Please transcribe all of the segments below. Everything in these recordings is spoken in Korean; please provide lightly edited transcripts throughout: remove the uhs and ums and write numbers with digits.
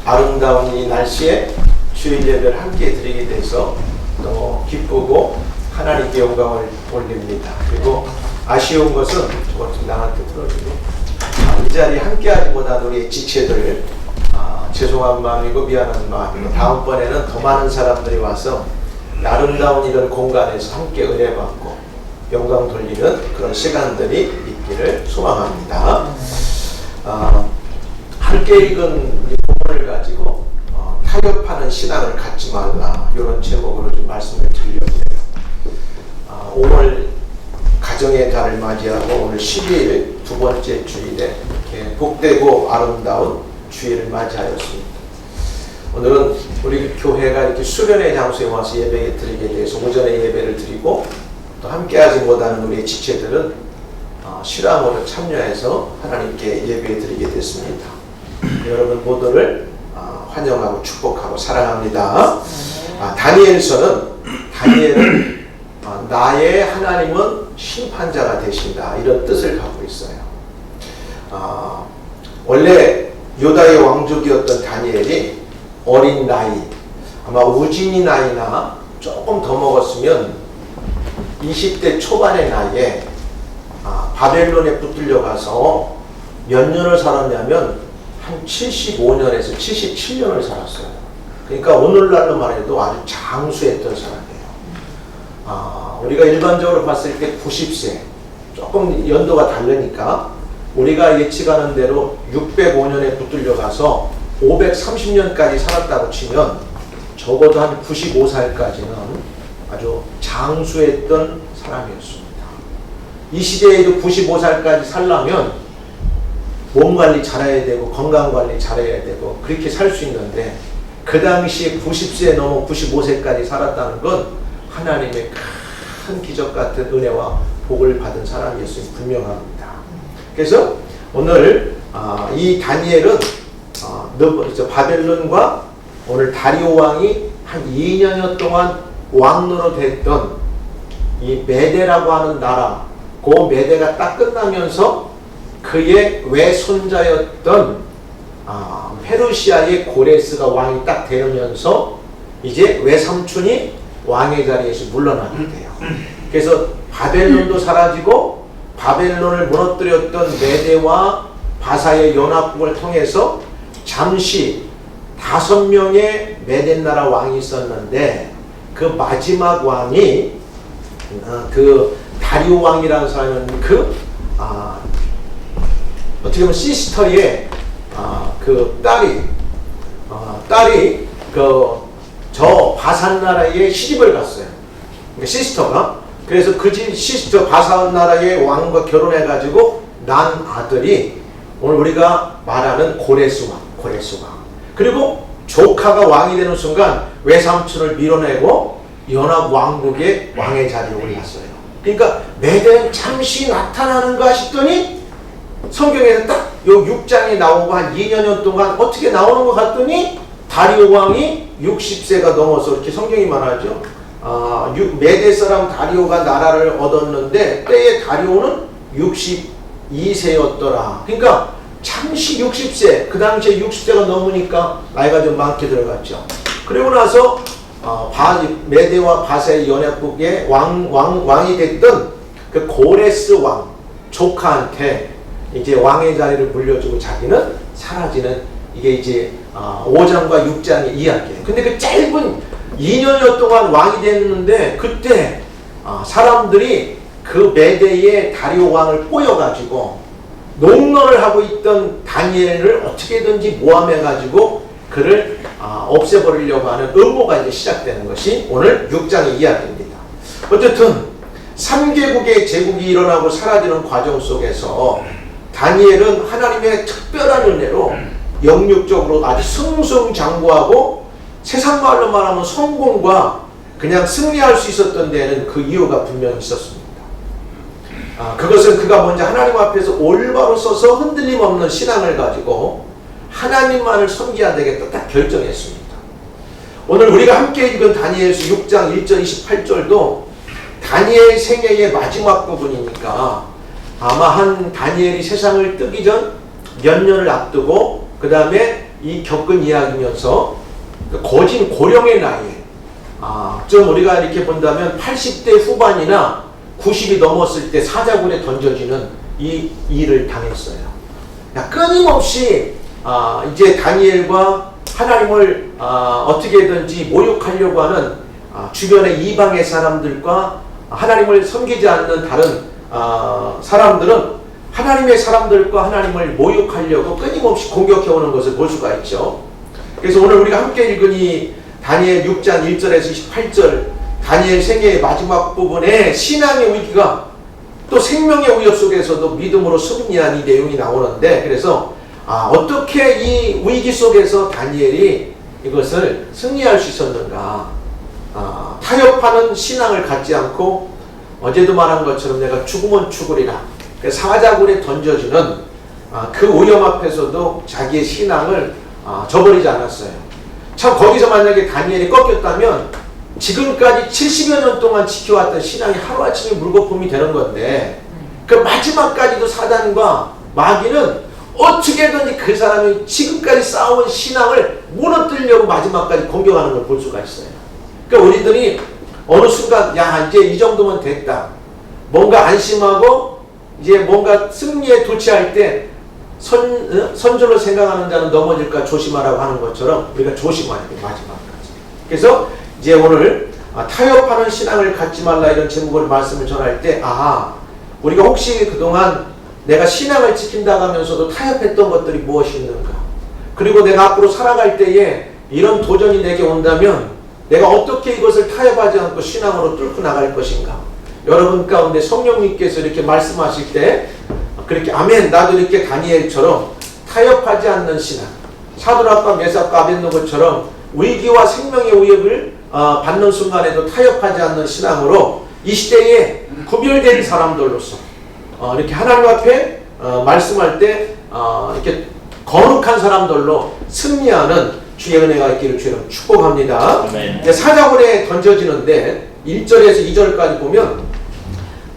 아름다운 이 날씨에 주일 예배를 함께 드리게 돼서 너무 기쁘고 하나님께 영광을 올립니다. 그리고 아쉬운 것은 저것 좀 나한테 틀어주고 이 자리에 함께하지 못한 우리 지체들 죄송한 마음이고 미안한 마음이고 다음번에는 더 많은 사람들이 와서 아름다운 이런 공간에서 함께 은혜 받고 영광 돌리는 그런 시간들이 있기를 소망합니다. 함께 읽은 본문을 가지고 타협하는 신앙을 갖지 말라 이런 제목으로 좀 말씀을 드리려고 해요. 5월 가정의 달을 맞이하고 오늘 12일 두 번째 주일에 이렇게 복되고 아름다운 주일을 맞이하였습니다. 오늘은 우리 교회가 이렇게 수련의 장소에 와서 예배 드리게 돼서 오전에 예배를 드리고 또 함께하지 못하는 우리 지체들은 실황으로 참여해서 하나님께 예배 드리게 됐습니다. 여러분 모두를 환영하고 축복하고 사랑합니다. 다니엘은 나의 하나님은 심판자가 되신다 이런 뜻을 갖고 있어요. 원래 유다의 왕족이었던 다니엘이 어린 나이 아마 우진이 나이나 조금 더 먹었으면 20대 초반의 나이에 바벨론에 붙들려 가서 몇 년을 살았냐면 한 75년에서 77년을 살았어요. 그러니까 오늘날로 말해도 아주 장수했던 사람이에요. 우리가 일반적으로 봤을 때 90세 조금 연도가 다르니까 우리가 예측하는 대로 605년에 붙들려 가서 530년까지 살았다고 치면 적어도 한 95살까지는 아주 장수했던 사람이었습니다. 이 시대에도 95살까지 살려면 몸 관리 잘해야 되고 건강 관리 잘해야 되고 그렇게 살 수 있는데 그 당시에 90세 넘어 95세까지 살았다는 건 하나님의 큰 기적 같은 은혜와 복을 받은 사람이었음이 분명합니다. 그래서 오늘 이 다니엘은 바벨론과 오늘 다리오 왕이 한 2년여 동안 왕노로 됐던 이 메대라고 하는 나라, 그 메대가 딱 끝나면서 그의 외손자였던 페르시아의 고레스가 왕이 딱 되면서 이제 외삼촌이 왕의 자리에서 물러나게 돼요. 그래서 바벨론도 사라지고 바벨론을 무너뜨렸던 메대와 바사의 연합국을 통해서 잠시 5명의 메대 나라 왕이 있었는데 그 마지막 왕이 그 다리오 왕이라는 사람은 어떻게 보면 시스터의 그 딸이 저 바산 나라에 시집을 갔어요. 그러니까 시스터가 그래서 그 집 시스터 바산 나라의 왕과 결혼해 가지고 난 아들이 오늘 우리가 말하는 고레스 왕. 그리고 조카가 왕이 되는 순간 외삼촌을 밀어내고 연합 왕국의 왕의 자리에 올랐어요. 그러니까 메대는 잠시 나타나는가 싶더니 성경에서 딱 요 6장에 나오고 한 2년 동안 어떻게 나오는 것 같더니 다리오 왕이 60세가 넘어서 이렇게 성경이 말하죠. 메대 사람 다리오가 나라를 얻었는데 때에 다리오는 62세였더라. 그러니까 잠시 60세, 그 당시에 60세가 넘으니까 나이가 좀 많게 들어갔죠. 그리고 나서 메대와 바사의 연합국의 왕이 됐던 그 고레스 왕 조카한테 이제 왕의 자리를 물려주고 자기는 사라지는 이게 이제 5장과 6장의 이야기예요. 근데 그 짧은 2년여 동안 왕이 됐는데 그때 사람들이 그 메대의 다리오 왕을 꼬여가지고 농노를 하고 있던 다니엘을 어떻게든지 모함해가지고 그를 없애버리려고 하는 음모가 이제 시작되는 것이 오늘 6장의 이야기입니다. 어쨌든 3개국의 제국이 일어나고 사라지는 과정 속에서 다니엘은 하나님의 특별한 은혜로 영육적으로 아주 승승장구하고 세상 말로 말하면 성공과 그냥 승리할 수 있었던 데에는 그 이유가 분명히 있었습니다. 그것은 그가 먼저 하나님 앞에서 올바로 서서 흔들림 없는 신앙을 가지고 하나님만을 섬겨야 되겠다 딱 결정했습니다. 오늘 우리가 함께 읽은 다니엘서 6장 1절 28절도 다니엘 생애의 마지막 부분이니까 아마 한 다니엘이 세상을 뜨기 전 몇 년을 앞두고 그 다음에 이 겪은 이야기면서 거진 고령의 나이에 좀 우리가 이렇게 본다면 80대 후반이나 90이 넘었을 때 사자굴에 던져지는 이 일을 당했어요. 끊임없이 이제 다니엘과 하나님을 어떻게든지 모욕하려고 하는 주변의 이방의 사람들과 하나님을 섬기지 않는 다른 사람들은 하나님의 사람들과 하나님을 모욕하려고 끊임없이 공격해오는 것을 볼 수가 있죠. 그래서 오늘 우리가 함께 읽은 이 다니엘 6장 1절에서 28절 다니엘 생애의 마지막 부분에 신앙의 위기가 또 생명의 위협 속에서도 믿음으로 승리한 이 내용이 나오는데, 그래서 어떻게 이 위기 속에서 다니엘이 이것을 승리할 수 있었는가. 타협하는 신앙을 갖지 않고 어제도 말한 것처럼 내가 죽으면 죽으리라 사자굴에 던져지는 그 위험 앞에서도 자기의 신앙을 저버리지 않았어요. 참 거기서 만약에 다니엘이 꺾였다면 지금까지 70여 년 동안 지켜왔던 신앙이 하루아침에 물거품이 되는 건데, 그 마지막까지도 사단과 마귀는 어떻게든지 그 사람이 지금까지 쌓아온 신앙을 무너뜨리려고 마지막까지 공격하는 걸 볼 수가 있어요. 그러니까 우리들이 어느 순간 이제 이 정도면 됐다, 뭔가 안심하고 이제 뭔가 승리에 도취할 때 선절로 생각하는 자는 넘어질까 조심하라고 하는 것처럼 우리가 조심해야 돼요, 마지막까지. 그래서 이제 오늘 타협하는 신앙을 갖지 말라 이런 제목으로 말씀을 전할 때 우리가 혹시 그동안 내가 신앙을 지킨다고 하면서도 타협했던 것들이 무엇이 있는가, 그리고 내가 앞으로 살아갈 때에 이런 도전이 내게 온다면 내가 어떻게 이것을 타협하지 않고 신앙으로 뚫고 나갈 것인가. 여러분 가운데 성령님께서 이렇게 말씀하실 때 그렇게 아멘, 나도 이렇게 다니엘처럼 타협하지 않는 신앙, 사드락과 메삭과 아벳느고처럼 위기와 생명의 위협을 받는 순간에도 타협하지 않는 신앙으로 이 시대에 구별된 사람들로서 이렇게 하나님 앞에 말씀할 때 이렇게 거룩한 사람들로 승리하는 주의 은혜가 있기를 주님 축복합니다. 사자굴에 던져지는데 1절에서 2절까지 보면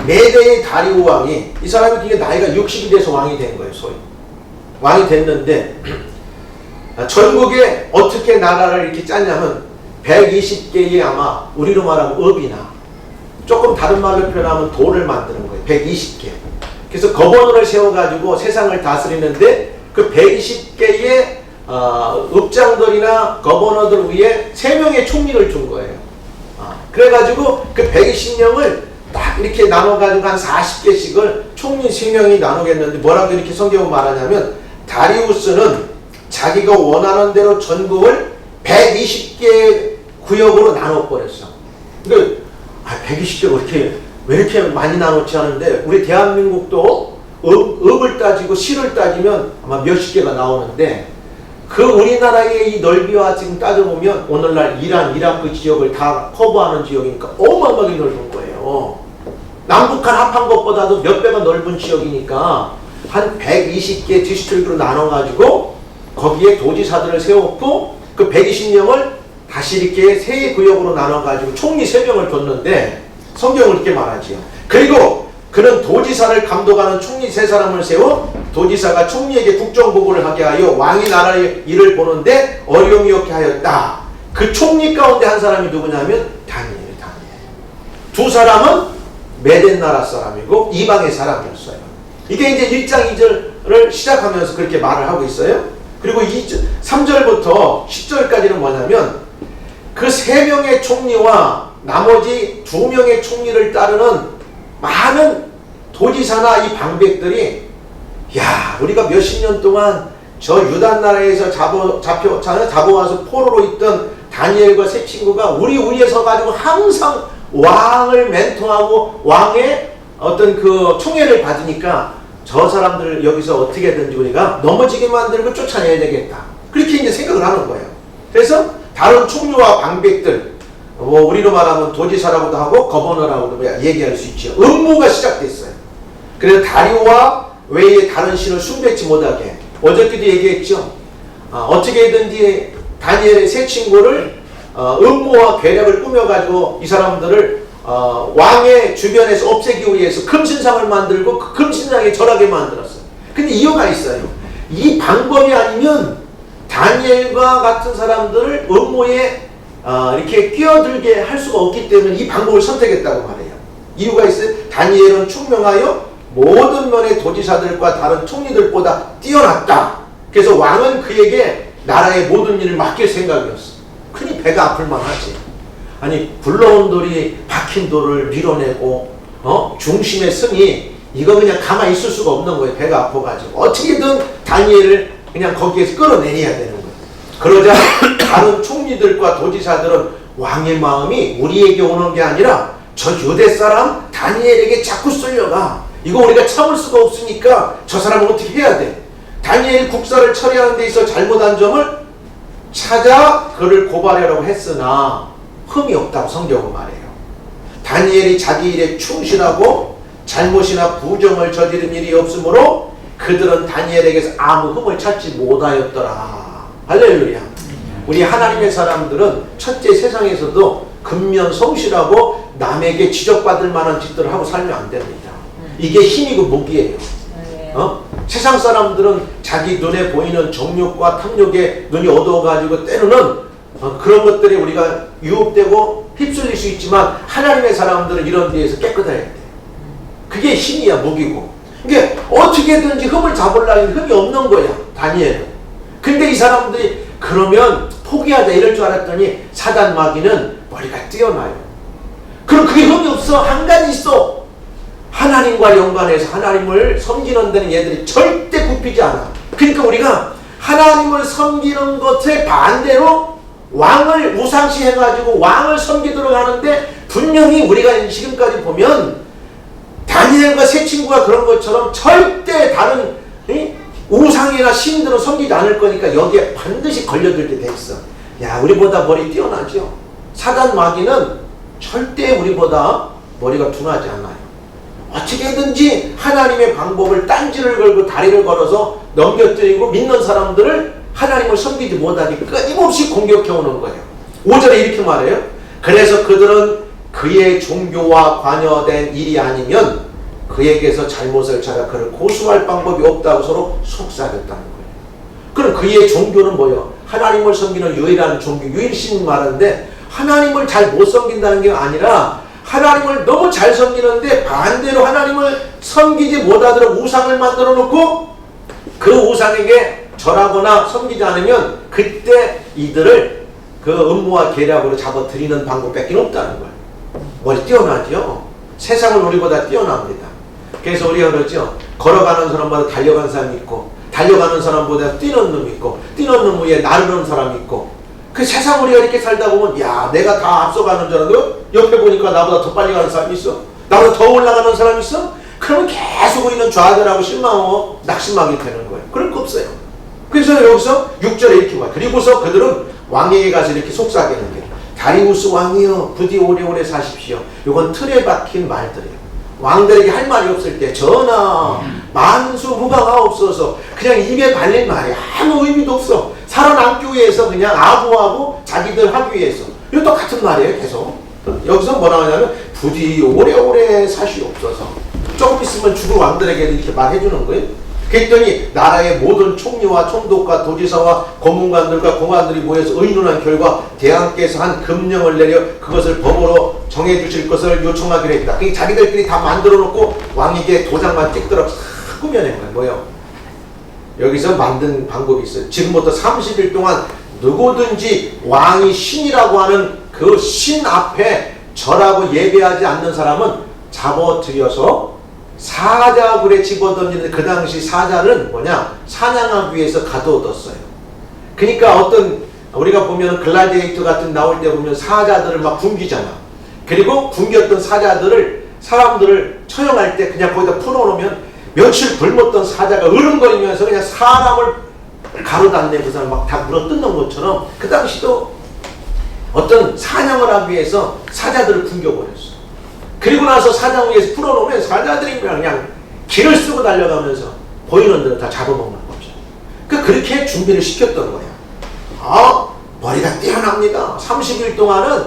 메대의 다리오 왕이, 이 사람이 그게 나이가 60이 돼서 왕이 된 거예요. 소위 왕이 됐는데 전국에 어떻게 나라를 이렇게 짰냐면 120개의 아마 우리로 말하면 업이나 조금 다른 말로 표현하면 돌을 만드는 거예요. 120개. 그래서 거번을 세워가지고 세상을 다스리는데 그 120개의 읍장들이나 거버너들 위에 3명의 총리를 준 거예요. 그래가지고 그 120명을 딱 이렇게 나눠가지고 한 40개씩을 총리 3명이 나누겠는데 뭐라고 이렇게 성경은 말하냐면 다리우스는 자기가 원하는 대로 전국을 120개 구역으로 나눠버렸어. 근데 120개가 왜 이렇게 많이 나눴지 하는데, 우리 대한민국도 읍을 따지고 시를 따지면 아마 몇십 개가 나오는데, 그 우리나라의 이 넓이와 지금 따져보면 오늘날 이란, 이라크 지역을 다 커버하는 지역이니까 어마어마하게 넓은 거예요. 남북한 합한 것보다도 몇 배가 넓은 지역이니까 한 120개 디스트릭트로 나눠가지고 거기에 도지사들을 세웠고 그 120명을 다시 이렇게 세 구역으로 나눠가지고 총리 3명을 뒀는데 성경은 이렇게 말하지요. 그리고 그는 도지사를 감독하는 총리 3사람을 세워 도지사가 총리에게 국정보고를 하게 하여 왕이 나라의 일을 보는데 어려움이 없게 하였다. 그 총리 가운데 한 사람이 누구냐면 다니엘. 두 사람은 메덴 나라 사람이고 이방의 사람이었어요. 이게 이제 1장 2절을 시작하면서 그렇게 말을 하고 있어요. 그리고 3절부터 10절까지는 뭐냐면 그 3명의 총리와 나머지 2명의 총리를 따르는 많은 도지사나 이 방백들이 우리가 몇십 년 동안 저 유단 나라에서 잡아와서 포로로 있던 다니엘과 세 친구가 우리 위에 서가지고 항상 왕을 멘토하고 왕의 어떤 그 총애를 받으니까 저 사람들을 여기서 어떻게든지 우리가 넘어지게 만들고 쫓아내야 되겠다. 그렇게 이제 생각을 하는 거예요. 그래서 다른 총리와 방백들, 우리로 말하면 도지사라고도 하고 거버너라고도 얘기할 수 있죠. 음모가 시작됐어요. 그래서 다리오와 외에 다른 신을 숭배치 못하게, 어저께도 얘기했죠. 어떻게든지 다니엘의 세 친구를 음모와 계략을 꾸며가지고 이 사람들을 왕의 주변에서 없애기 위해서 금신상을 만들고 그 금신상에 절하게 만들었어요. 근데 이유가 있어요. 이 방법이 아니면 다니엘과 같은 사람들을 음모에 이렇게 끼어들게 할 수가 없기 때문에 이 방법을 선택했다고 말해요. 이유가 있어요. 다니엘은 총명하여 모든 면의 도지사들과 다른 총리들보다 뛰어났다. 그래서 왕은 그에게 나라의 모든 일을 맡길 생각이었어. 흔히 배가 아플 만하지. 아니 굴러온 돌이 박힌 돌을 밀어내고 중심에 서니 이거 그냥 가만히 있을 수가 없는 거예요. 배가 아파가지고 어떻게든 다니엘을 그냥 거기에서 끌어내려야 되는 거예요. 그러자 다른 총리들과 도지사들은 왕의 마음이 우리에게 오는 게 아니라 저 유대 사람 다니엘에게 자꾸 쏠려가. 이거 우리가 참을 수가 없으니까 저 사람은 어떻게 해야 돼. 다니엘이 국사를 처리하는 데 있어 잘못한 점을 찾아 그를 고발하려고 했으나 흠이 없다고 성경은 말해요. 다니엘이 자기 일에 충실하고 잘못이나 부정을 저지른 일이 없으므로 그들은 다니엘에게서 아무 흠을 찾지 못하였더라. 할렐루야. 우리 하나님의 사람들은 첫째 세상에서도 근면 성실하고 남에게 지적받을 만한 짓들을 하고 살면 안 됩니다. 이게 힘이고 무기예요. 세상 사람들은 자기 눈에 보이는 정욕과 탐욕에 눈이 어두워가지고 때로는 그런 것들에 우리가 유혹되고 휩쓸릴 수 있지만 하나님의 사람들은 이런 데에서 깨끗해야 돼. 그게 힘이야, 무기고. 이게 어떻게든지 흠을 잡으려면 흠이 없는 거야, 다니엘은. 근데 이 사람들이 그러면 포기하자 이럴 줄 알았더니 사단 마귀는 머리가 뛰어나요. 그럼 그게 흠이 없어. 한 가지 있어. 하나님과 연관해서 하나님을 섬기는 데는 얘들이 절대 굽히지 않아. 그러니까 우리가 하나님을 섬기는 것에 반대로 왕을 우상시 해가지고 왕을 섬기도록 하는데 분명히 우리가 지금까지 보면 다니엘과 세 친구가 그런 것처럼 절대 다른 우상이나 신들은 섬기지 않을 거니까 여기에 반드시 걸려들게 돼 있어. 야, 우리보다 머리 뛰어나죠? 사단 마귀는 절대 우리보다 머리가 둔하지 않아요. 어떻게든지 하나님의 방법을 딴지를 걸고 다리를 걸어서 넘겨뜨리고 믿는 사람들을 하나님을 섬기지 못하게 끊임없이 공격해오는 거예요. 5절에 이렇게 말해요. 그래서 그들은 그의 종교와 관여된 일이 아니면 그에게서 잘못을 찾아 그를 고소할 방법이 없다고 서로 속삭였다는 거예요. 그럼 그의 종교는 뭐예요? 하나님을 섬기는 유일한 종교, 유일신 말인데 하나님을 잘 못 섬긴다는 게 아니라 하나님을 너무 잘 섬기는데 반대로 하나님을 섬기지 못하도록 우상을 만들어 놓고 그 우상에게 절하거나 섬기지 않으면 그때 이들을 그 음모와 계략으로 잡아들이는 방법밖에 없다는 거예요. 머리 뛰어나죠? 세상은 우리보다 뛰어납니다. 그래서 우리가 그러죠. 걸어가는 사람보다 달려간 사람이 있고 달려가는 사람보다 뛰는 놈이 있고 뛰는 놈 위에 나르는 사람이 있고 그 세상 우리가 이렇게 살다 보면 야 내가 다 앞서가는 줄 알았는데 옆에 보니까 나보다 더 빨리 가는 사람이 있어. 나보다 더 올라가는 사람이 있어. 그러면 계속 우리는 좌절하고 실망하고 낙심하게 되는 거예요. 그럴 거 없어요. 그래서 여기서 6절에 이렇게 와. 그리고서 그들은 왕에게 가서 이렇게 속삭이는 게 다리우스 왕이여 부디 오래오래 사십시오. 이건 틀에 박힌 말들이에요. 왕들에게 할 말이 없을 때 전하 만수무강하옵소서 그냥 입에 발린 말이 아무 의미도 없어. 살아남기 위해서 그냥 아부하고 자기들 하기 위해서 이거 똑같은 말이에요. 계속 여기서 뭐라고 하냐면 부디 오래오래 사시옵소서. 조금 있으면 죽을 왕들에게도 이렇게 말해주는 거예요. 그랬더니 나라의 모든 총리와 총독과 도지사와 고문관들과 공관들이 모여서 의논한 결과 대왕께서 한 금령을 내려 그것을 법으로 정해주실 것을 요청하기로 했다. 그게 자기들끼리 다 만들어 놓고 왕에게 도장만 찍도록 꾸며낸 거예요. 뭐요? 여기서 만든 방법이 있어요. 지금부터 30일 동안 누구든지 왕이 신이라고 하는 그 신 앞에 절하고 예배하지 않는 사람은 잡아들여서 사자굴에 집어던지는 그 당시 사자는 뭐냐? 사냥하기 위해서 가둬뒀어요. 그러니까 어떤 우리가 보면 글라디에이터 같은 나올 때 보면 사자들을 막 굶기잖아. 그리고 굶겼던 사자들을 사람들을 처형할 때 그냥 거기다 풀어놓으면 며칠 굶었던 사자가 으름거리면서 그냥 사람을 가로닫네 그 사람 막 다 물어뜯는 것처럼 그 당시도 어떤 사냥을 하기 위해서 사자들을 굶겨버렸어. 그리고 나서 사장 위에서 풀어놓으면 사자들이 그냥 길을 쓰고 달려가면서 보이는 대로 다 잡아먹는 거죠. 그렇게 준비를 시켰던 거야. 머리가 뛰어납니다. 30일 동안은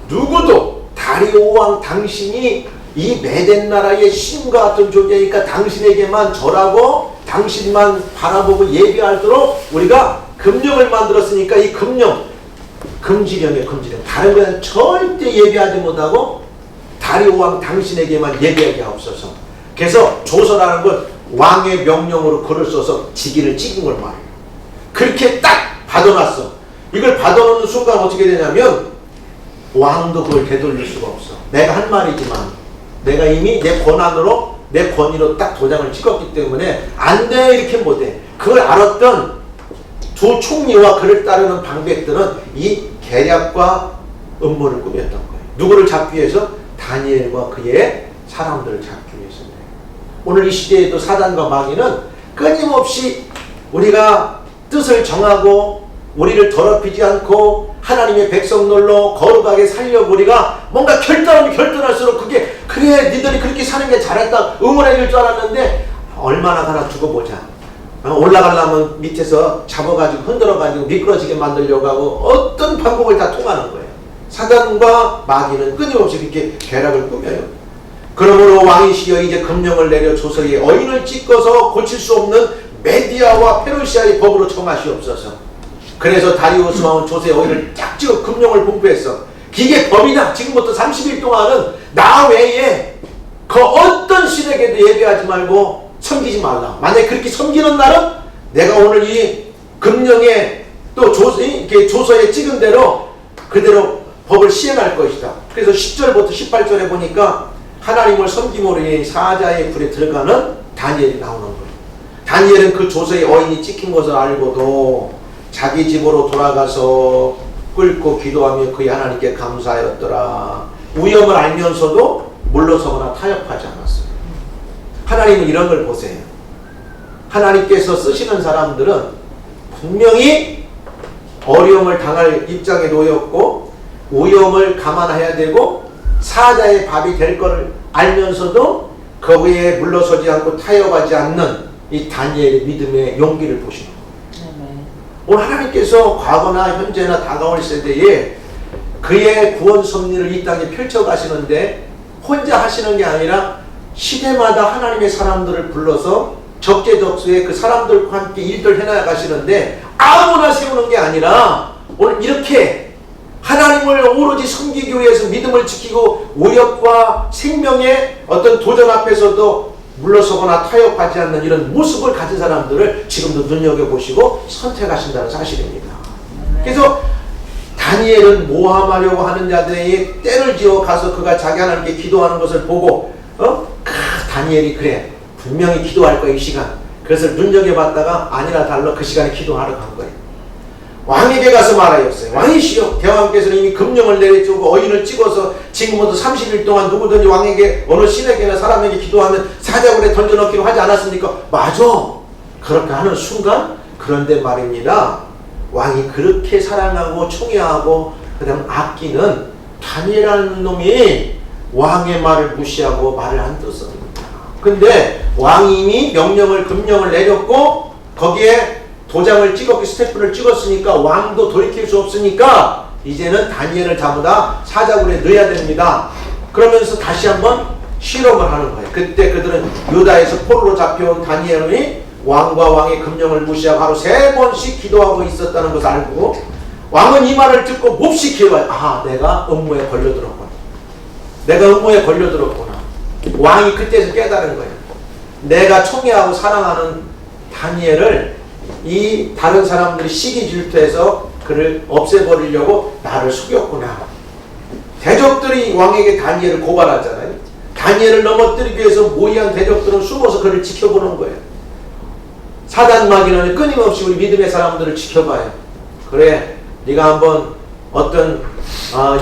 누구도 다리오 왕 당신이 이 메덴 나라의 신과 같은 존재니까 당신에게만 절하고 당신만 바라보고 예배하도록 우리가 금령을 만들었으니까 이 금령, 금지령이에요. 금지령. 다른 거는 절대 예배하지 못하고 다리오 왕 당신에게만 예배하게 하옵소서. 그래서 조서라는 건 왕의 명령으로 글을 써서 지기를 찍은 걸 말해요. 그렇게 딱 받아놨어. 이걸 받아놓는 순간 어떻게 되냐면 왕도 그걸 되돌릴 수가 없어. 내가 한 말이지만 내가 이미 내 권한으로 내 권위로 딱 도장을 찍었기 때문에 안 돼 이렇게 못해. 그걸 알았던 두 총리와 그를 따르는 방백들은 이 계략과 음모를 꾸몄던 거예요. 누구를 잡기 위해서? 다니엘과 그의 사람들을 잡기 위해서인데, 오늘 이 시대에도 사단과 마귀는 끊임없이 우리가 뜻을 정하고 우리를 더럽히지 않고 하나님의 백성들로 거룩하게 살려고 우리가 뭔가 결단하면 결단할수록 그게 그래 니들이 그렇게 사는 게 잘했다 응원해 줄 줄 알았는데 얼마나 가나 두고 보자. 올라가려면 밑에서 잡아가지고 흔들어가지고 미끄러지게 만들려고 하고 어떤 방법을 다 통하는 거예요. 사단과 마귀는 끊임없이 그렇게 계략을 꾸며요. 그러므로 왕이시여 이제 금령을 내려 조서에 어인을 찍어서 고칠 수 없는 메디아와 페르시아의 법으로 정하시옵소서. 그래서 다리우스 왕은 조서에 어인을 쫙 찍어 금령을 분부했어. 이게 법이다. 지금부터 30일 동안은 나 외에 그 어떤 신에게도 예배하지 말고 섬기지 말라. 만약에 그렇게 섬기는 날은 내가 오늘 이 금령에 또 조서에 찍은 대로 그대로 법을 시행할 것이다. 그래서 10절부터 18절에 보니까 하나님을 섬김으로 인해 사자의 불에 들어가는 다니엘이 나오는 거예요. 다니엘은 그 조서에 어인이 찍힌 것을 알고도 자기 집으로 돌아가서 꿇고 기도하며 그의 하나님께 감사하였더라. 위험을 알면서도 물러서거나 타협하지 않았어요. 하나님은 이런 걸 보세요. 하나님께서 쓰시는 사람들은 분명히 어려움을 당할 입장에 놓였고 위험을 감안해야 되고 사자의 밥이 될 것을 알면서도 거기에 물러서지 않고 타협하지 않는 이 다니엘의 믿음의 용기를 보시는 거예요. 오늘 하나님께서 과거나 현재나 다가올 세대에 그의 구원 섭리를 이 땅에 펼쳐가시는데 혼자 하시는 게 아니라 시대마다 하나님의 사람들을 불러서 적재적소에 그 사람들과 함께 일들 해나가시는데 아무나 세우는 게 아니라 오늘 이렇게 하나님을 오로지 섬기기 위해서 믿음을 지키고 오역과 생명의 어떤 도전 앞에서도 물러서거나 타협하지 않는 이런 모습을 가진 사람들을 지금도 눈여겨보시고 선택하신다는 사실입니다. 그래서 다니엘은 모함하려고 하는 자들에게 때를 지어 가서 그가 자기 하나님께 기도하는 것을 보고 다니엘이 그래 분명히 기도할 거야 이 시간. 그래서 눈여겨봤다가 아니나 달라 그 시간에 기도하러 간 거예요. 왕에게 가서 말하였어요. 왕이시여 대왕께서는 이미 금령을 내려주고 어인을 찍어서 지금부터 30일 동안 누구든지 왕에게 어느 신에게나 사람에게 기도하면 사자굴에 던져넣기로 하지 않았습니까? 맞아. 그렇게 하는 순간 그런데 말입니다. 왕이 그렇게 사랑하고 총애하고 그 다음 아끼는 다니엘이라는 놈이 왕의 말을 무시하고 말을 안 들었습니다. 근데 왕이 이미 명령을 금령을 내렸고 거기에 도장을 찍었고 스태프를 찍었으니까 왕도 돌이킬 수 없으니까 이제는 다니엘을 잡아다 사자굴에 넣어야 됩니다. 그러면서 다시 한번 실험을 하는 거예요. 그때 그들은 유다에서 포로로 잡혀온 다니엘이 왕과 왕의 금령을 무시하고 하루 3번씩 기도하고 있었다는 것을 알고 왕은 이 말을 듣고 몹시 기도해요. 아, 내가 음모에 걸려들었구나. 내가 음모에 걸려들었구나. 왕이 그때서 깨달은 거예요. 내가 총애하고 사랑하는 다니엘을 이 다른 사람들이 시기 질투해서 그를 없애버리려고 나를 속였구나. 대적들이 왕에게 다니엘을 고발하잖아요. 다니엘을 넘어뜨리기 위해서 모의한 대적들은 숨어서 그를 지켜보는 거예요. 사단 마귀는 끊임없이 우리 믿음의 사람들을 지켜봐요. 그래 네가 한번 어떤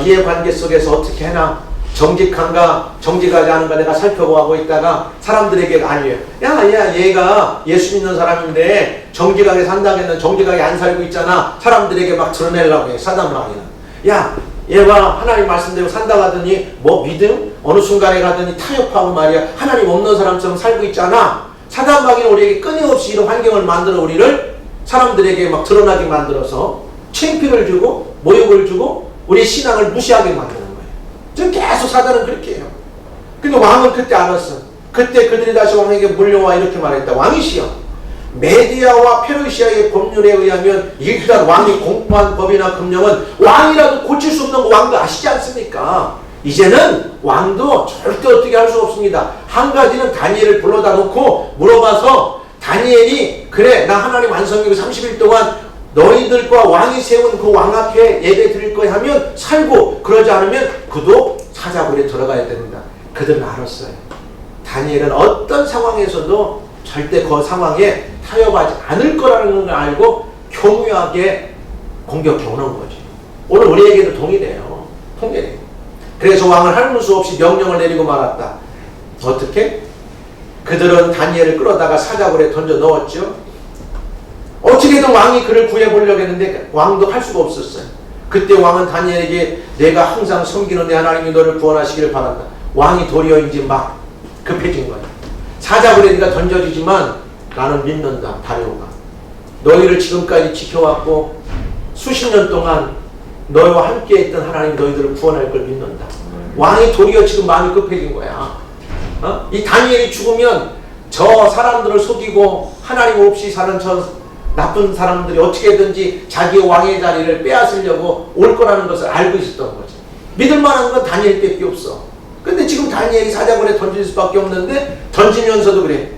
이해관계 속에서 어떻게 해나 정직한가 정직하지 않은가 내가 살펴보고 있다가 사람들에게 알려요. 야 얘가 예수 믿는 사람인데 정직하게 산다겠는 정직하게 안 살고 있잖아. 사람들에게 막 드러내려고 해. 사단 마귀는. 야 얘가 하나님 말씀대로 산다 가더니 뭐 믿음? 어느 순간에 가더니 타협하고 말이야 하나님 없는 사람처럼 살고 있잖아. 사단 마귀는 우리에게 끊임없이 이런 환경을 만들어 우리를 사람들에게 막 드러나게 만들어서 창피를 주고 모욕을 주고 우리의 신앙을 무시하게 만드는 거예요. 지금 계속 사단은 그렇게 해요. 근데 왕은 그때 알았어. 그때 그들이 다시 왕에게 물려와 이렇게 말했다. 왕이시여 메디아와 페르시아의 법률에 의하면 이렇게 왕이 공포한 법이나 금령은 왕이라도 고칠 수 없는 거 왕도 아시지 않습니까? 이제는 왕도 절대 어떻게 할 수 없습니다. 한 가지는 다니엘을 불러다 놓고 물어봐서 다니엘이 그래 나 하나님 안성기고 30일 동안 너희들과 왕이 세운 그 왕 앞에 예배 드릴 거야 하면 살고 그러지 않으면 그도 사자굴에 들어가야 됩니다. 그들은 알았어요. 다니엘은 어떤 상황에서도 절대 그 상황에 타협하지 않을 거라는 걸 알고 교묘하게 공격해 오는 거지. 오늘 우리에게도 동일해요. 통일해요. 그래서 왕은 할 수 없이 명령을 내리고 말았다. 어떻게? 그들은 다니엘을 끌어다가 사자굴에 던져 넣었죠. 어떻게든 왕이 그를 구해보려고 했는데 왕도 할 수가 없었어요. 그때 왕은 다니엘에게 내가 항상 섬기는 내 하나님이 너를 구원하시기를 바란다. 왕이 도리어 이제 막 급해진 거야. 사자굴에 네가 던져지지만 나는 믿는다. 다리오가 너희를 지금까지 지켜왔고 수십 년 동안 너희와 함께 했던 하나님 너희들을 구원할 걸 믿는다. 왕이 도리어 지금 마음이 급해진 거야. 이 다니엘이 죽으면 저 사람들을 속이고 하나님 없이 사는 저 나쁜 사람들이 어떻게든지 자기 왕의 자리를 빼앗으려고 올 거라는 것을 알고 있었던 거지. 믿을 만한 건 다니엘밖에 없어. 근데 지금 다니엘이 사자굴에 던질 수밖에 없는데 던지면서도 그래.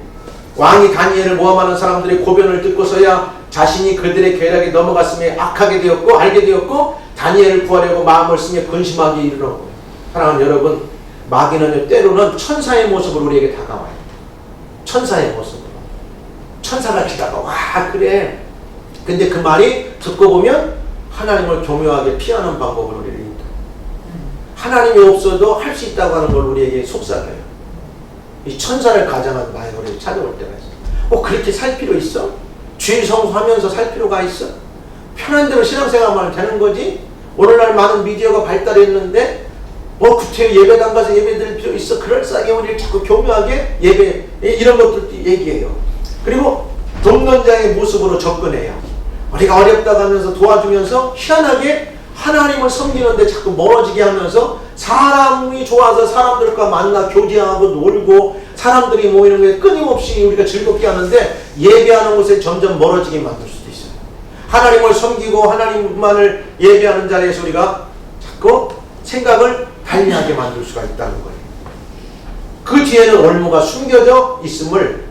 왕이 다니엘을 모함하는 사람들의 고변을 듣고서야 자신이 그들의 계략에 넘어갔음에 악하게 되었고 알게 되었고 다니엘을 구하려고 마음을 쓰며 근심하게 이르는 거예요. 사랑하는 여러분, 마귀는 때로는 천사의 모습으로 우리에게 다가와요. 천사의 모습으로. 천사같이 다가와. 그래. 근데 그 말이 듣고 보면 하나님을 교묘하게 피하는 방법을 우리를 인도해요. 하나님이 없어도 할 수 있다고 하는 걸 우리에게 속삭여요. 이 천사를 가장한 마귀가 우리를 찾아올 때가 있어. 그렇게 살 필요 있어? 주일 성수하면서 살 필요가 있어? 편한 대로 신앙생활만 되는 거지? 오늘날 많은 미디어가 발달했는데 구태 예배당 가서 예배 드릴 필요 있어? 그럴싸하게 우리를 자꾸 교묘하게 예배 이런 것들도 얘기해요. 그리고 동론자의 모습으로 접근해요. 우리가 어렵다고 하면서 도와주면서 희한하게 하나님을 섬기는데 자꾸 멀어지게 하면서 사람이 좋아서 사람들과 만나 교제하고 놀고 사람들이 모이는 게 끊임없이 우리가 즐겁게 하는데 예배하는 곳에 점점 멀어지게 만들 수도 있어요. 하나님을 섬기고 하나님만을 예배하는 자리에서 우리가 자꾸 생각을 달리하게 만들 수가 있다는 거예요. 그 뒤에는 올무가 숨겨져 있음을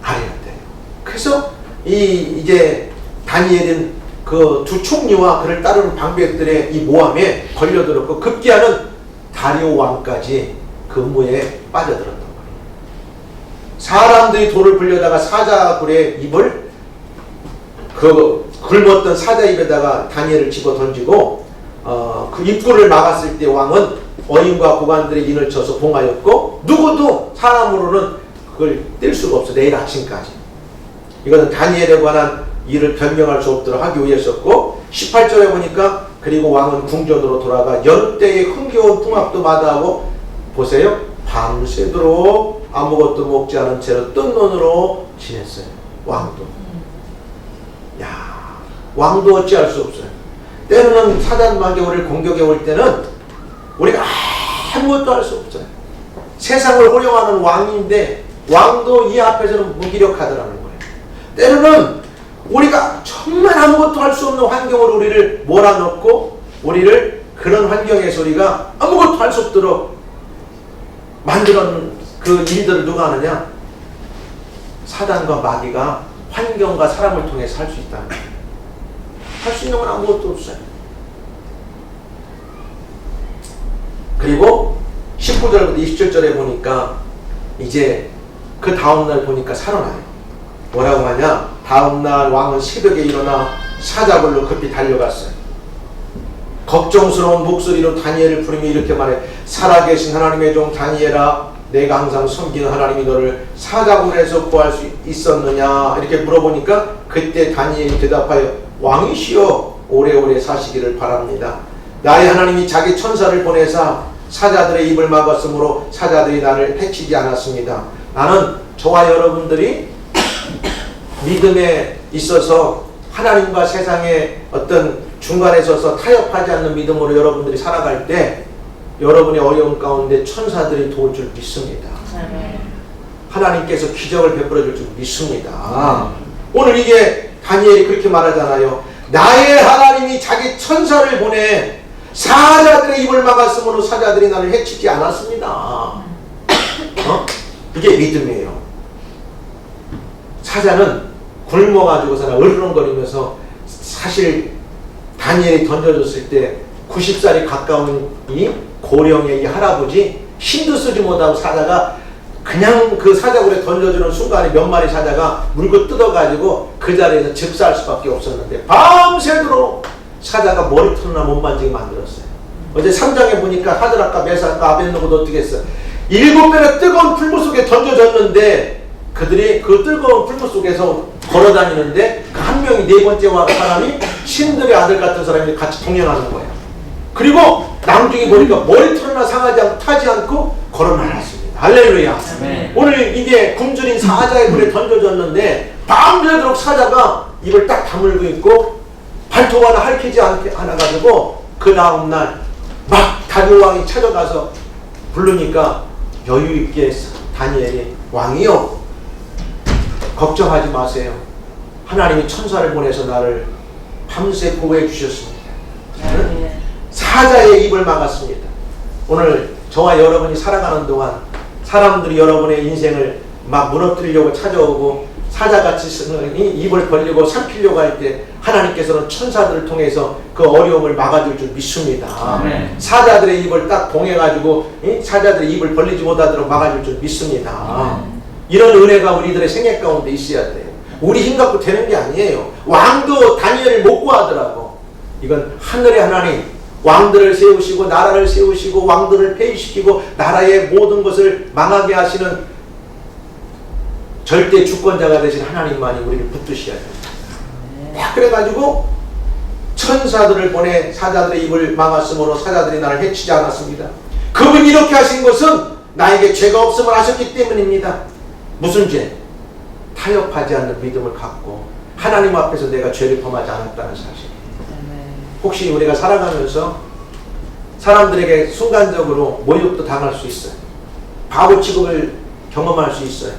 알아야 돼요. 그래서 이제 다니엘은 그 두 총리와 그를 따르는 방백들의 이 모함에 걸려들었고 급기야는 다리오 왕까지 그 음모에 빠져들었던 거예요. 사람들이 돌을 불려다가 사자굴의 입을 그 굶었던 사자 입에다가 다니엘을 집어 던지고 그 입구를 막았을 때 왕은 어인과 고관들의 인을 쳐서 봉하였고 누구도 사람으로는 그걸 뗄 수가 없어. 내일 아침까지. 이거는 다니엘에 관한 일을 변명할 수 없도록 하기 위해서였고 18절에 보니까 그리고 왕은 궁전으로 돌아가 여느 때의 흥겨운 풍악도 마다하고 보세요. 밤새도록 아무것도 먹지 않은 채로 뜬 눈으로 지냈어요. 왕도. 야, 왕도 어찌할 수 없어요. 때로는 사단마귀 우리를 공격해 올 때는 우리가 아무것도 할 수 없어요. 세상을 호령하는 왕인데 왕도 이 앞에서는 무기력하더라는 거예요. 때로는 우리가 정말 아무것도 할 수 없는 환경으로 우리를 몰아넣고 우리를 그런 환경에서 우리가 아무것도 할 수 없도록 만들어놓은 그 일들을 누가 하느냐? 사단과 마귀가 환경과 사람을 통해서 할 수 있다는 거예요. 할 수 있는 건 아무것도 없어요. 그리고 19절부터 27절에 보니까 이제 그 다음날 보니까 살아나요. 뭐라고 하냐? 다음날 왕은 새벽에 일어나 사자굴로 급히 달려갔어요. 걱정스러운 목소리로 다니엘을 부르며 이렇게 말해. 살아계신 하나님의 종 다니엘아, 내가 항상 섬기는 하나님이 너를 사자굴에서 구할 수 있었느냐? 이렇게 물어보니까 그때 다니엘이 대답하여 왕이시여 오래오래 사시기를 바랍니다. 나의 하나님이 자기 천사를 보내사 사자들의 입을 막았으므로 사자들이 나를 해치지 않았습니다. 나는 저와 여러분들이 믿음에 있어서 하나님과 세상의 어떤 중간에 서서 타협하지 않는 믿음으로 여러분들이 살아갈 때 여러분의 어려움 가운데 천사들이 도울 줄 믿습니다. 하나님께서 기적을 베풀어 줄 줄 믿습니다. 오늘 이게 다니엘이 그렇게 말하잖아요. 나의 하나님이 자기 천사를 보내 사자들의 입을 막았으므로 사자들이 나를 해치지 않았습니다. 이게 믿음이에요. 사자는 굶어가지고서나 으르렁거리면서 사실 다니엘이 던져줬을 때 90살이 가까운 이 고령의 이 할아버지 힘도 쓰지 못하고 사자가 그냥 그 사자굴에 던져주는 순간에 몇 마리 사자가 물고 뜯어가지고 그 자리에서 즉사할 수밖에 없었는데 밤새도록 사자가 머리털이나 못 만지게 만들었어요. 어제 3장에 보니까 하드락과 메삭과 아벳느고도 어떻게 했어? 7배의 뜨거운 풀무 속에 던져졌는데 그들이 그 뜨거운 풀무 속에서 걸어다니는데 그 한 명이 네 번째 사람이 신들의 아들 같은 사람이 같이 동행하는 거예요. 그리고 나중에 보니까 머리털이나 상하지 않고 타지 않고 걸어 나갔습니다. 할렐루야. 네. 오늘 이게 굶주린 사자의 불에 던져졌는데 밤새도록 사자가 입을 딱 다물고 있고 발톱 하나 핥히지 않아 가지고 그 다음날 막 다리오 왕이 찾아가서 부르니까 여유 있게 다니엘이 왕이요 걱정하지 마세요. 하나님이 천사를 보내서 나를 밤새 보호해 주셨습니다. 사자의 입을 막았습니다. 오늘 저와 여러분이 살아가는 동안 사람들이 여러분의 인생을 막 무너뜨리려고 찾아오고 사자같이 입을 벌리고 삼키려고 할 때 하나님께서는 천사들을 통해서 그 어려움을 막아줄 줄 믿습니다. 아멘. 사자들의 입을 딱 봉해가지고 사자들의 입을 벌리지 못하도록 막아줄 줄 믿습니다. 아멘. 이런 은혜가 우리들의 생애 가운데 있어야 돼요. 우리 힘 갖고 되는 게 아니에요. 왕도 다니엘을 못 구하더라고. 이건 하늘의 하나님, 왕들을 세우시고 나라를 세우시고 왕들을 폐위시키고 나라의 모든 것을 망하게 하시는 절대 주권자가 되신 하나님만이 우리를 붙드셔야 됩니다. 그래가지고 천사들을 보내 사자들의 입을 막았으므로 사자들이 나를 해치지 않았습니다. 그분이 이렇게 하신 것은 나에게 죄가 없음을 아셨기 때문입니다. 무슨 죄? 타협하지 않는 믿음을 갖고 하나님 앞에서 내가 죄를 범하지 않았다는 사실. 혹시 우리가 살아가면서 사람들에게 순간적으로 모욕도 당할 수 있어요. 바보 취급을 경험할 수 있어요.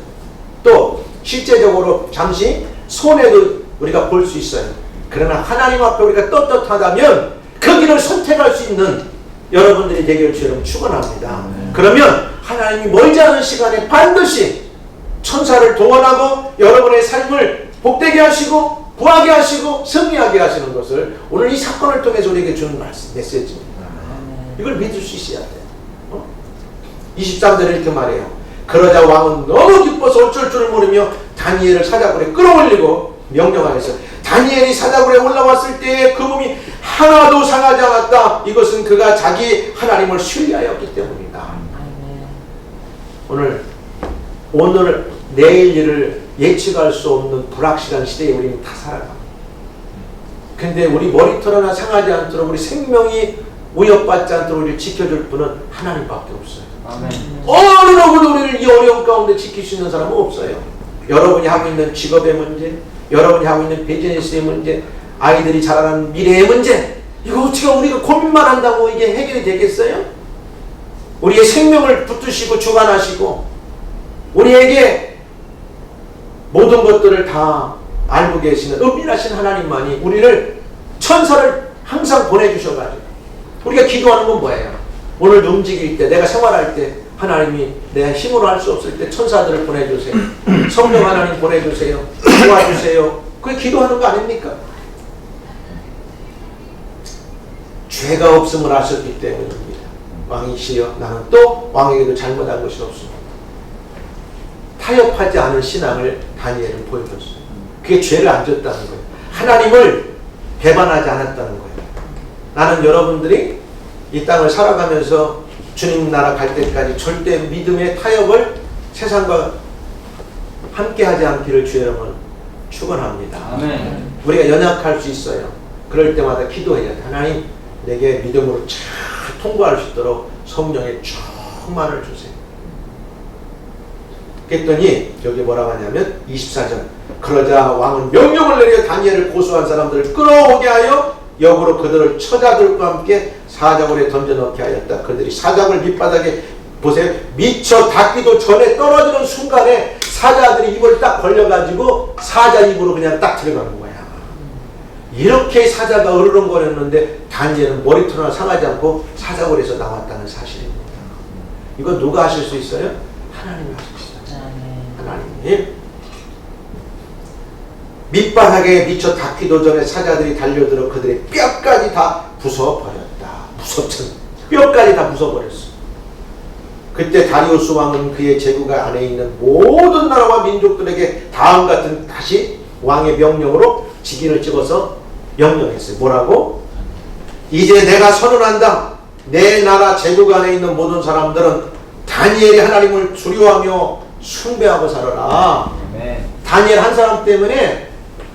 또 실제적으로 잠시 손해도 우리가 볼 수 있어요. 그러나 하나님 앞에 우리가 떳떳하다면 그 길을 선택할 수 있는 여러분들이 되기를 주여름 축원합니다. 그러면 하나님이 멀지 않은 시간에 반드시 천사를 동원하고 여러분의 삶을 복되게 하시고 구하게 하시고 승리하게 하시는 것을 오늘 이 사건을 통해서 우리에게 주는 메시지입니다. 이걸 믿을 수 있어야 돼요. 23절에 이렇게 말해요. 그러자 왕은 너무 기뻐서 어쩔 줄 모르며 다니엘을 사자굴에 끌어올리고 명령하였어요. 다니엘이 사자굴에 올라왔을 때의 그 몸이 하나도 상하지 않았다. 이것은 그가 자기 하나님을 신뢰하였기 때문이다. 오늘 내일 일을 예측할 수 없는 불확실한 시대에 우리는 다 살아갑니다. 근데 우리 머리털 상하지 않도록 우리 생명이 위협받지 않도록 우리를 지켜줄 분은 하나님밖에 없어요. 아멘. 어느 누구도 우리를 이 어려움 가운데 지킬 수 있는 사람은 없어요. 여러분이 하고 있는 직업의 문제, 여러분이 하고 있는 비즈니스의 문제, 아이들이 자라는 미래의 문제, 이거 어떻게 우리가 고민만 한다고 이게 해결이 되겠어요? 우리의 생명을 붙드시고 주관하시고 우리에게 모든 것들을 다 알고 계시는 은밀하신 하나님만이 우리를 천사를 항상 보내주셔가지고 우리가 기도하는 건 뭐예요? 오늘 움직일 때 내가 생활할 때 하나님이 내 힘으로 할 수 없을 때 천사들을 보내주세요. 성령 하나님 보내주세요. 도와주세요. 그게 기도하는 거 아닙니까? 죄가 없음을 아셨기 때문입니다. 왕이시여 나는 또 왕에게도 잘못한 것이 없습니다. 타협하지 않은 신앙을 다니엘은 보여줬어요. 그게 죄를 안 졌다는 거예요. 하나님을 배반하지 않았다는 거예요. 나는 여러분들이 이 땅을 살아가면서 주님 나라 갈 때까지 절대 믿음의 타협을 세상과 함께하지 않기를 주의 이름으로 축원합니다. 아멘. 우리가 연약할 수 있어요. 그럴 때마다 기도해야 돼. 하나님 내게 믿음으로 잘 통과할 수 있도록 성령의 충만을 주세요. 그랬더니 여기 뭐라고 하냐면 24절 그러자 왕은 명령을 내려 다니엘을 고소한 사람들을 끌어오게 하여 역으로 그들을 처자들과 함께 사자굴에 던져넣게 하였다. 그들이 사자굴 밑바닥에 보세요. 미처 닿기도 전에 떨어지는 순간에 사자들이 입을 딱 벌려가지고 사자 입으로 그냥 딱 들어가는 거야. 이렇게 사자가 으르렁거렸는데 다니엘은 머리털 하나 상하지 않고 사자굴에서 나왔다는 사실입니다. 이거 누가 하실 수 있어요? 하나님이 하실 수 있어요. 하나님이. 밑바닥에 미처 닿기도 전에 사자들이 달려들어 그들의 뼈까지 다 부숴버렸다. 무섭잖아. 뼈까지 다 부숴버렸어. 그때 다리우스 왕은 그의 제국 안에 있는 모든 나라와 민족들에게 다음 같은 다시 왕의 명령으로 직인을 찍어서 명령했어요. 뭐라고? 이제 내가 선언한다. 내 나라 제국 안에 있는 모든 사람들은 다니엘이 하나님을 두려워하며 숭배하고 살아라. 다니엘 한 사람 때문에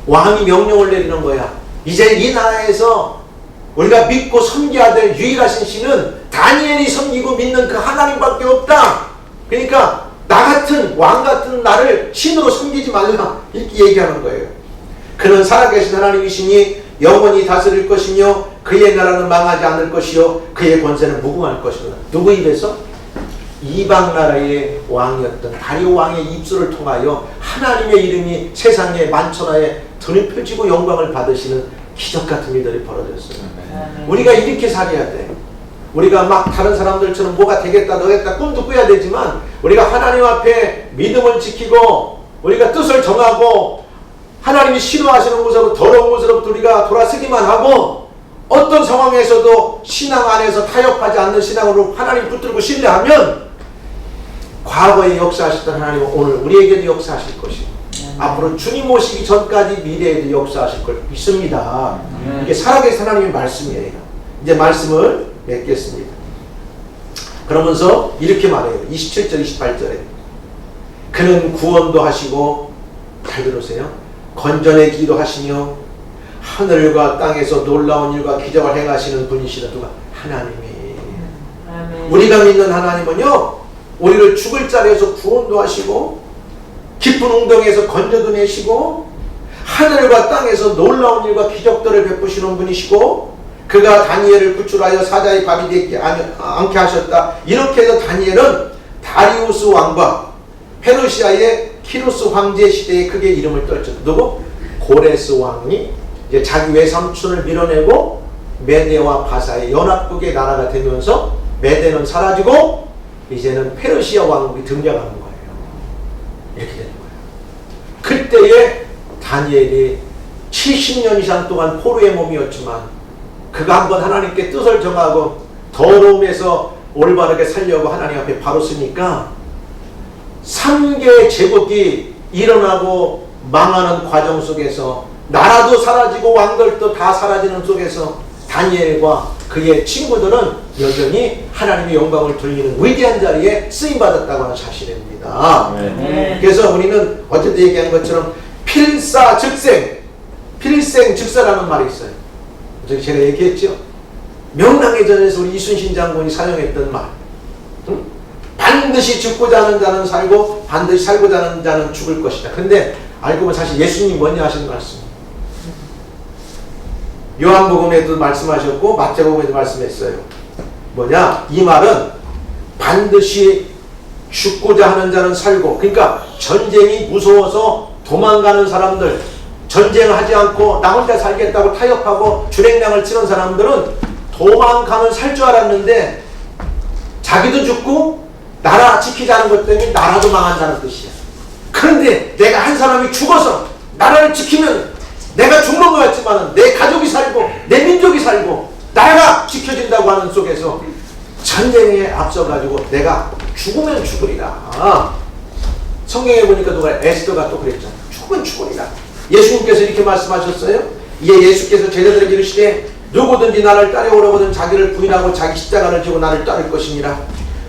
왕이 명령을 내리는 거야. 이제 이 나라에서 우리가 믿고 섬겨야 될 유일하신 신은 다니엘이 섬기고 믿는 그 하나님밖에 없다. 그러니까 나 같은 왕 같은 나를 신으로 섬기지 말라. 이렇게 얘기하는 거예요. 그는 살아계신 하나님이시니 영원히 다스릴 것이며 그의 나라는 망하지 않을 것이요 그의 권세는 무궁할 것이다. 누구 입에서? 이방 나라의 왕이었던 다리오 왕의 입술을 통하여 하나님의 이름이 세상의 만천하에 드높여지고 영광을 받으시는 기적 같은 일들이 벌어졌어요. 우리가 이렇게 살아야 돼. 우리가 막 다른 사람들처럼 뭐가 되겠다 너겠다 꿈도 꿔야 되지만 우리가 하나님 앞에 믿음을 지키고 우리가 뜻을 정하고 하나님이 싫어하시는 곳으로 더러운 곳으로부터 우리가 돌아서기만 하고 어떤 상황에서도 신앙 안에서 타협하지 않는 신앙으로 하나님 붙들고 신뢰하면 과거에 역사하셨던 하나님은 오늘 우리에게도 역사하실 것이고 앞으로 주님 오시기 전까지 미래에도 역사하실 걸 믿습니다. 이게 살아계신 하나님의 말씀이에요. 이제 말씀을 맺겠습니다. 그러면서 이렇게 말해요. 27절 28절에 그는 구원도 하시고 잘 들으세요. 건전의 기도 하시며 하늘과 땅에서 놀라운 일과 기적을 행하시는 분이시다. 누가? 하나님이. 아멘. 우리가 믿는 하나님은요 우리를 죽을 자리에서 구원도 하시고 깊은 웅덩이에서 건져도 내시고 하늘과 땅에서 놀라운 일과 기적들을 베푸시는 분이시고 그가 다니엘을 구출하여 사자의 밥이 되지 않게 하셨다. 이렇게 해서 다니엘은 다리우스 왕과 페르시아의 키루스 황제 시대에 크게 이름을 떨쳤다. 누구? 고레스 왕이 이제 자기 외삼촌을 밀어내고 메데와 바사의 연합국의 나라가 되면서 메데는 사라지고 이제는 페르시아 왕국이 등장하는 거예요. 이렇게 되는 거예요. 그때에 다니엘이 70년 이상 동안 포로의 몸이었지만 그가 한번 하나님께 뜻을 정하고 더러움에서 올바르게 살려고 하나님 앞에 바로 쓰니까 3개의 제국이 일어나고 망하는 과정 속에서 나라도 사라지고 왕들도 다 사라지는 속에서 다니엘과 그의 친구들은 여전히 하나님의 영광을 돌리는 위대한 자리에 쓰임받았다고 하는 사실입니다. 그래서 우리는 어쨌든 얘기한 것처럼 필사즉생, 필생즉사라는 말이 있어요. 제가 얘기했죠. 명랑의 전에서 우리 이순신 장군이 사용했던 말. 반드시 죽고자 하는 자는 살고 반드시 살고자 하는 자는 죽을 것이다. 근데 알고 보면 사실 예수님이 뭐냐 하시는 말씀. 요한복음에도 말씀하셨고 마태복음에도 말씀했어요. 뭐냐? 이 말은 반드시 죽고자 하는 자는 살고, 그러니까 전쟁이 무서워서 도망가는 사람들, 전쟁을 하지 않고 나 혼자 살겠다고 타협하고 주랭랑을 치는 사람들은 도망가면 살 줄 알았는데 자기도 죽고 나라 지키자는 것 때문에 나라도 망한다는 뜻이야. 그런데 내가 한 사람이 죽어서 나라를 지키면 내가 죽는 것 같지만 내 가족이 살고 내 민족이 살고 나라가 지켜진다고 하는 속에서 전쟁에 앞서가지고 내가 죽으면 죽으리라. 성경에 보니까 누가 에스더가 또 그랬잖아. 죽으면 죽으리라. 예수님께서 이렇게 말씀하셨어요. 이에 예수께서 제자들에게 이르시되 누구든지 나를 따라오려거든 자기를 부인하고 자기 십자가를 지고 나를 따를 것이니라.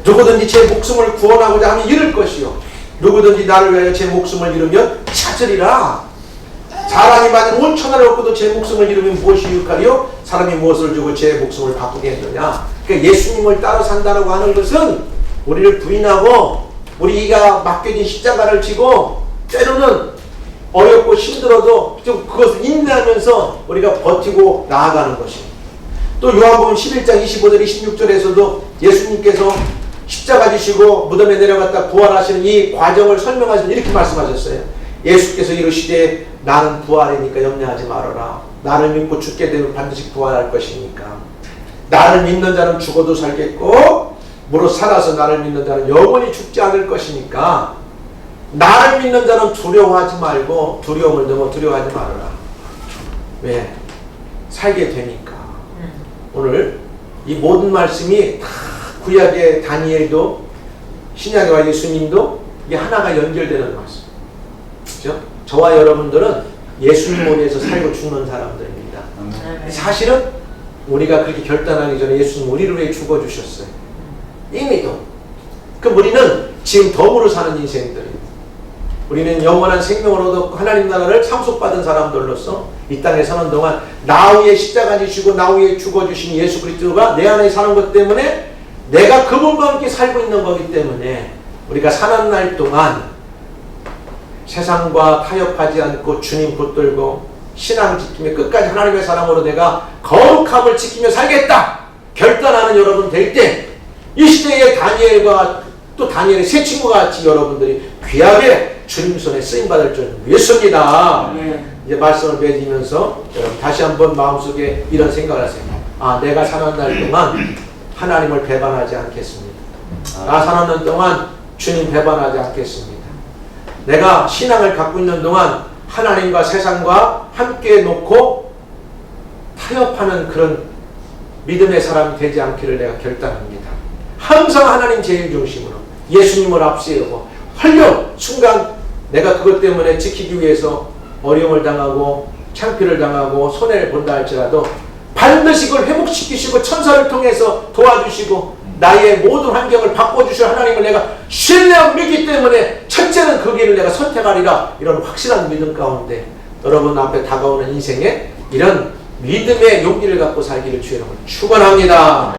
누구든지 제 목숨을 구원하고자 하면 잃을 것이요 누구든지 나를 위하여 제 목숨을 잃으면 찾으리라. 사람이 만일 온 천하를 얻고도 제 목숨을 잃으면 무엇이 유익하리요? 사람이 무엇을 주고 제 목숨을 바꾸게 했느냐. 그러니까 예수님을 따라 산다고 하는 것은 우리를 부인하고 우리가 맡겨진 십자가를 지고 때로는 어렵고 힘들어도 좀 그것을 인내하면서 우리가 버티고 나아가는 것입니다. 또 요한복음 11장 25절 26절에서도 예수님께서 십자가 지시고 무덤에 내려갔다 부활하시는 이 과정을 설명하시면 이렇게 말씀하셨어요. 예수께서 이르시되 나는 부활이니까 염려하지 말아라. 나를 믿고 죽게 되면 반드시 부활할 것이니까. 나를 믿는 자는 죽어도 살겠고 무릇 살아서 나를 믿는 자는 영원히 죽지 않을 것이니까 나를 믿는 자는 두려워하지 말고 두려움을 너무 두려워하지 말아라. 왜? 살게 되니까. 오늘 이 모든 말씀이 다 구약의 다니엘도 신약의 예수님도 이게 하나가 연결되는 말씀. 그렇죠? 저와 여러분들은 예수님을 위해서 살고 죽는 사람들입니다. 사실은 우리가 그렇게 결단하기 전에 예수님 우리를 위해 죽어주셨어요. 이미도. 그럼 우리는 지금 덤으로 사는 인생들이에요. 우리는 영원한 생명을 얻었고 하나님 나라를 상속받은 사람들로서 이 땅에 사는 동안 나 위에 십자가 지시고 나 위에 죽어주신 예수 그리스도가 내 안에 사는 것 때문에 내가 그분과 함께 살고 있는 거기 때문에 우리가 사는 날 동안 세상과 타협하지 않고 주님 붙들고 신앙 지키며 끝까지 하나님의 사랑으로 내가 거룩함을 지키며 살겠다 결단하는 여러분 될 때 이 시대의 다니엘과 또 다니엘의 세 친구가 같이 여러분들이 귀하게 주님 손에 쓰임받을 줄 믿습니다. 이제 말씀을 맺으면서 여러분 다시 한번 마음속에 이런 생각을 하세요. 아, 내가 사는 날 동안 하나님을 배반하지 않겠습니다. 나 사는 날 동안 주님 배반하지 않겠습니다. 내가 신앙을 갖고 있는 동안 하나님과 세상과 함께 놓고 타협하는 그런 믿음의 사람이 되지 않기를 내가 결단합니다. 항상 하나님 제일 중심으로 예수님을 앞세우고 활력 순간 내가 그것 때문에 지키기 위해서 어려움을 당하고 창피를 당하고 손해를 본다 할지라도 반드시 그걸 회복시키시고 천사를 통해서 도와주시고 나의 모든 환경을 바꿔주실 하나님을 내가 신뢰하고 믿기 때문에 첫째는 그 길을 내가 선택하리라 이런 확실한 믿음 가운데 여러분 앞에 다가오는 인생에 이런 믿음의 용기를 갖고 살기를 주의 이름으로 축원합니다.